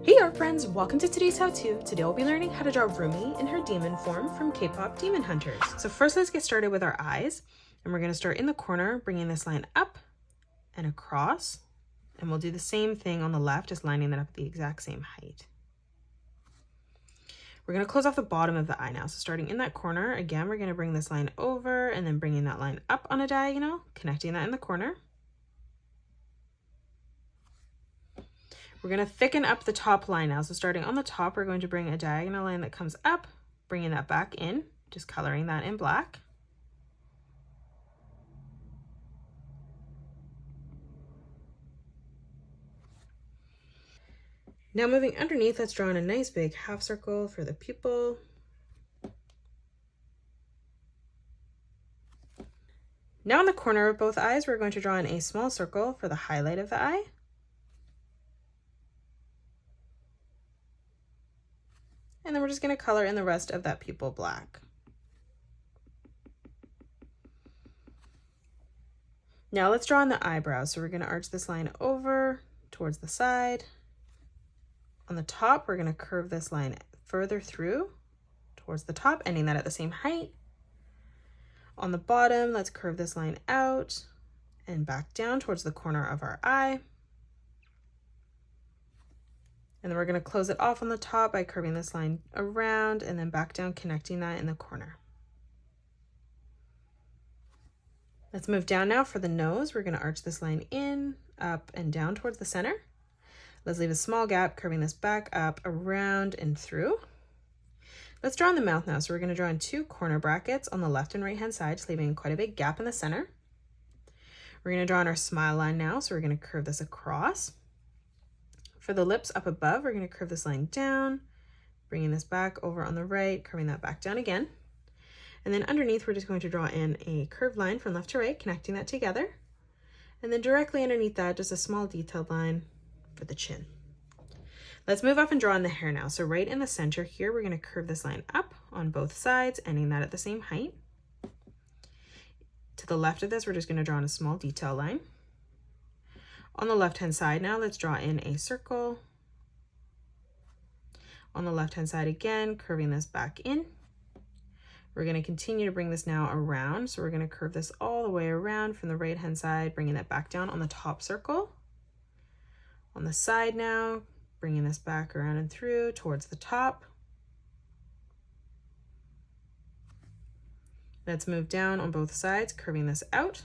Hey art friends, welcome to today's how-to. Today we'll be learning how to draw Rumi in her demon form from K-pop Demon Hunters. So first let's get started with our eyes, and we're going to start in the corner, bringing this line up and across, and we'll do the same thing on the left, just lining that up at the exact same height. We're going to close off the bottom of the eye now. So starting in that corner, again, we're going to bring this line over and then bringing that line up on a diagonal, connecting that in the corner. We're going to thicken up the top line now. So starting on the top, we're going to bring a diagonal line that comes up, bringing that back in, just coloring that in black. Now moving underneath, let's draw in a nice big half circle for the pupil. Now in the corner of both eyes, we're going to draw in a small circle for the highlight of the eye. And then we're just going to color in the rest of that pupil black. Now let's draw in the eyebrows. So we're going to arch this line over towards the side. On the top, we're going to curve this line further through towards the top, ending that at the same height. On the bottom, let's curve this line out and back down towards the corner of our eye. And then we're going to close it off on the top by curving this line around and then back down, connecting that in the corner. Let's move down now for the nose. We're going to arch this line in, up, and down towards the center. Let's leave a small gap, curving this back up, around, and through. Let's draw in the mouth now. So we're going to draw in two corner brackets on the left and right hand side, just leaving quite a big gap in the center. We're going to draw in our smile line now. So we're going to curve this across. For the lips up above, we're going to curve this line down, bringing this back over on the right, curving that back down again. And then underneath, we're just going to draw in a curved line from left to right, connecting that together. And then directly underneath that, just a small detailed line for the chin. Let's move up and draw in the hair now. So right in the center here, we're going to curve this line up on both sides, ending that at the same height. To the left of this, we're just going to draw in a small detail line. On the left-hand side now, let's draw in a circle. On the left-hand side again, curving this back in. We're going to continue to bring this now around. So we're going to curve this all the way around from the right-hand side, bringing that back down on the top circle. On the side now, bringing this back around and through towards the top. Let's move down on both sides, curving this out.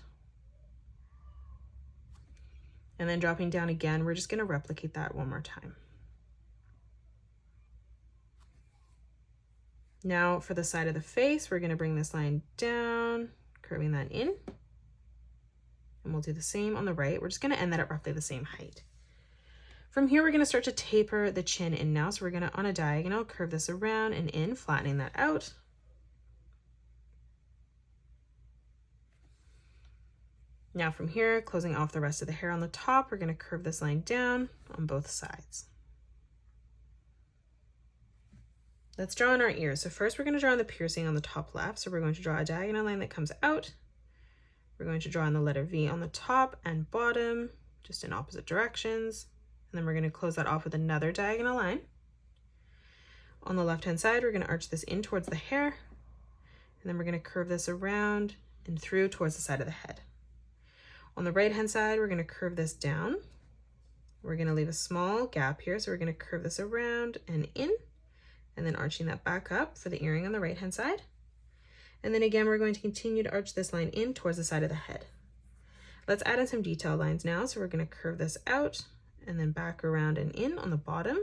And then dropping down again, we're just going to replicate that one more time. Now for the side of the face, we're going to bring this line down, curving that in. And we'll do the same on the right. We're just going to end that at roughly the same height. From here, we're going to start to taper the chin in now. So we're going to, on a diagonal, curve this around and in, flattening that out. Now from here, closing off the rest of the hair on the top, we're going to curve this line down on both sides. Let's draw in our ears. So first we're going to draw in the piercing on the top left. So we're going to draw a diagonal line that comes out. We're going to draw in the letter V on the top and bottom, just in opposite directions. And then we're going to close that off with another diagonal line. On the left-hand side, we're going to arch this in towards the hair. And then we're going to curve this around and through towards the side of the head. On the right-hand side, we're going to curve this down. We're going to leave a small gap here. So we're going to curve this around and in, and then arching that back up for the earring on the right-hand side. And then again, we're going to continue to arch this line in towards the side of the head. Let's add in some detail lines now. So we're going to curve this out and then back around and in on the bottom.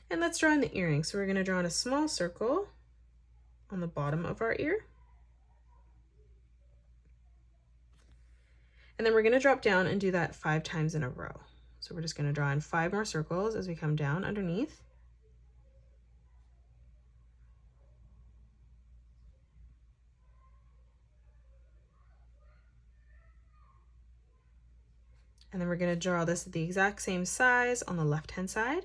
And let's draw in the earring. So we're going to draw in a small circle on the bottom of our ear. And then we're going to drop down and do that 5 times in a row. So we're just going to draw in 5 more circles as we come down underneath. And then we're going to draw this at the exact same size on the left-hand side.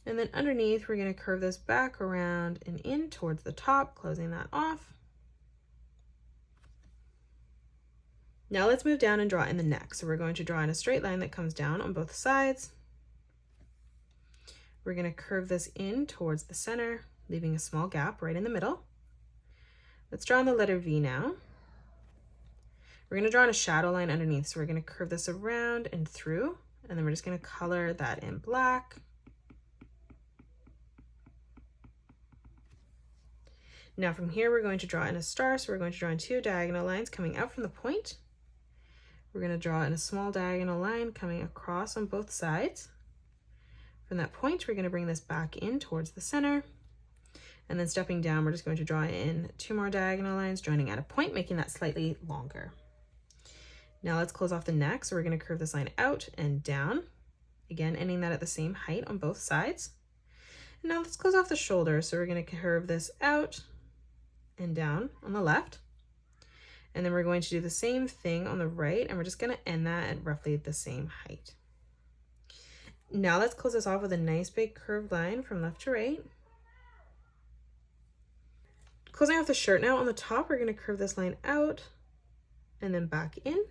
And then underneath, we're going to curve this back around and in towards the top, closing that off. Now let's move down and draw in the neck. So we're going to draw in a straight line that comes down on both sides. We're going to curve this in towards the center, leaving a small gap right in the middle. Let's draw in the letter V now. We're going to draw in a shadow line underneath. So we're going to curve this around and through, and then we're just going to color that in black. Now from here, we're going to draw in a star. So we're going to draw in 2 diagonal lines coming out from the point. We're going to draw in a small diagonal line coming across on both sides. From that point, we're going to bring this back in towards the center. And then stepping down, we're just going to draw in 2 more diagonal lines, joining at a point, making that slightly longer. Now let's close off the neck. So we're going to curve this line out and down. Again, ending that at the same height on both sides. And now let's close off the shoulder. So we're going to curve this out and down on the left. And then we're going to do the same thing on the right, and we're just going to end that at roughly the same height. Now let's close this off with a nice big curved line from left to right. Closing off the shirt now, on the top, we're going to curve this line out and then back in.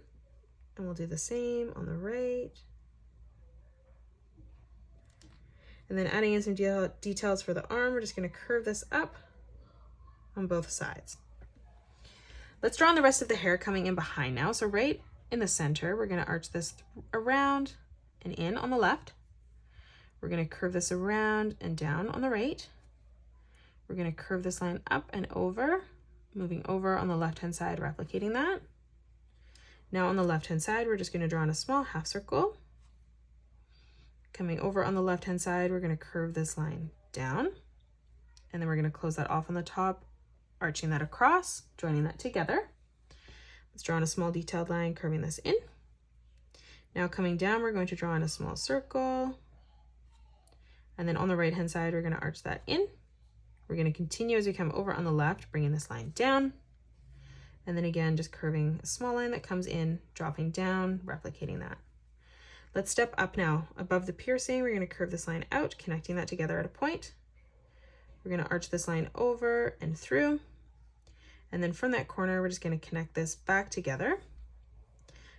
And we'll do the same on the right. And then adding in some details for the arm, we're just going to curve this up on both sides. Let's draw on the rest of the hair coming in behind now. So right in the center, we're going to arch this around and in on the left. We're going to curve this around and down on the right. We're going to curve this line up and over, moving over on the left-hand side, replicating that. Now on the left-hand side, we're just going to draw in a small half circle. Coming over on the left-hand side, we're going to curve this line down, and then we're going to close that off on the top, arching that across, joining that together. Let's draw in a small detailed line, curving this in. Now coming down, we're going to draw in a small circle. And then on the right-hand side, we're going to arch that in. We're going to continue as we come over on the left, bringing this line down. And then again, just curving a small line that comes in, dropping down, replicating that. Let's step up now. Above the piercing, we're going to curve this line out, connecting that together at a point. We're going to arch this line over and through. And then from that corner, we're just going to connect this back together.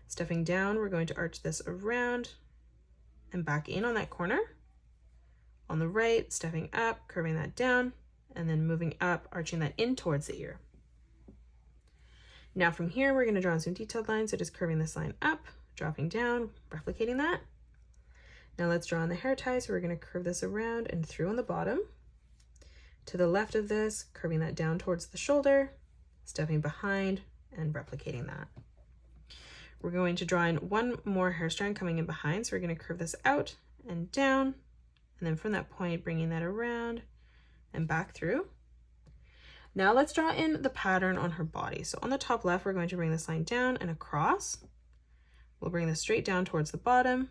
Stepping down, we're going to arch this around and back in on that corner. On the right, stepping up, curving that down, and then moving up, arching that in towards the ear. Now from here, we're going to draw in some detailed lines, so just curving this line up, dropping down, replicating that. Now let's draw in the hair tie, so we're going to curve this around and through on the bottom. To the left of this, curving that down towards the shoulder, stepping behind, and replicating that. We're going to draw in 1 more hair strand coming in behind, so we're going to curve this out and down, and then from that point, bringing that around and back through. Now let's draw in the pattern on her body. So on the top left, we're going to bring this line down and across. We'll bring this straight down towards the bottom,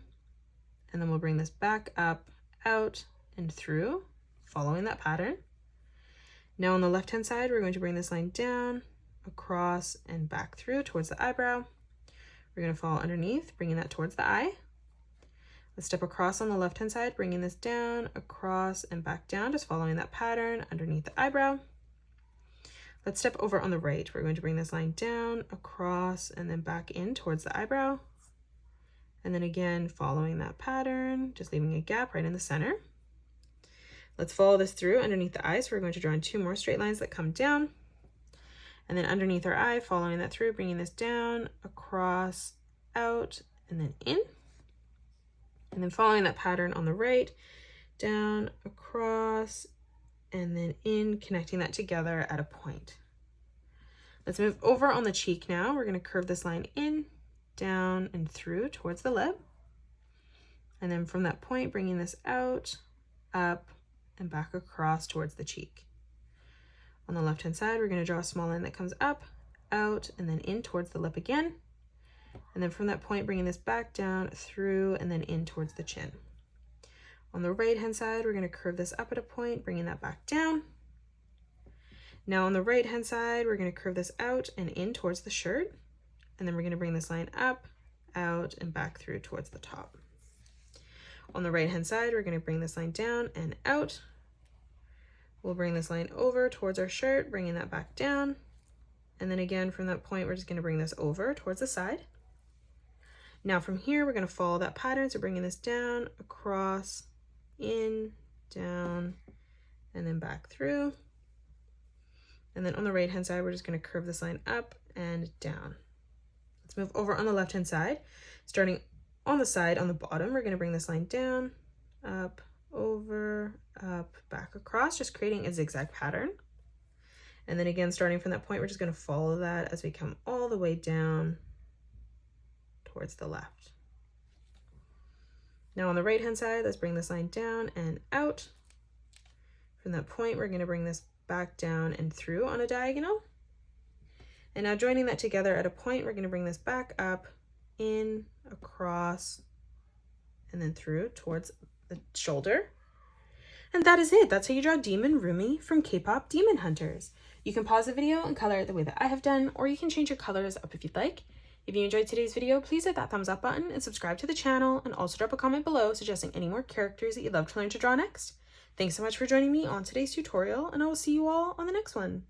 and then we'll bring this back up, out, and through, following that pattern. Now on the left-hand side, we're going to bring this line down, across, and back through towards the eyebrow. We're going to follow underneath, bringing that towards the eye. Let's step across on the left-hand side, bringing this down, across, and back down, just following that pattern underneath the eyebrow. Let's step over on the right. We're going to bring this line down, across, and then back in towards the eyebrow. And then again, following that pattern, just leaving a gap right in the center. Let's follow this through underneath the eye. So we're going to draw in 2 more straight lines that come down. And then underneath our eye, following that through, bringing this down, across, out, and then in. And then following that pattern on the right, down, across, and then in, connecting that together at a point. Let's move over on the cheek now. We're going to curve this line in, down, and through towards the lip. And then from that point, bringing this out, up, and back across towards the cheek. On the left-hand side, we're going to draw a small line that comes up, out, and then in towards the lip again. And then from that point, bringing this back down, through, and then in towards the chin. On the right-hand side, we're going to curve this up at a point, bringing that back down. Now on the right-hand side, we're going to curve this out and in towards the shirt. And then we're going to bring this line up, out, and back through towards the top. On the right hand side, we're going to bring this line down and out. We'll bring this line over towards our shirt, bringing that back down. And then again, from that point, we're just going to bring this over towards the side. Now from here, we're going to follow that pattern. So bringing this down, across, in, down, and then back through. And then on the right hand side, we're just going to curve this line up and down. Let's move over on the left hand side. Starting on the side, on the bottom, we're going to bring this line down, up, over, up, back across, just creating a zigzag pattern. And then again, starting from that point, we're just going to follow that as we come all the way down towards the left. Now on the right hand side, let's bring this line down and out. From that point, we're going to bring this back down and through on a diagonal. And now joining that together at a point, we're going to bring this back up, in, across, and then through towards the shoulder. And that is it. That's how you draw Demon Rumi from K-pop Demon Hunters. You can pause the video and color it the way that I have done, or you can change your colors up if you'd like. If you enjoyed today's video, please hit that thumbs up button and subscribe to the channel, and also drop a comment below suggesting any more characters that you'd love to learn to draw next. Thanks so much for joining me on today's tutorial, and I will see you all on the next one.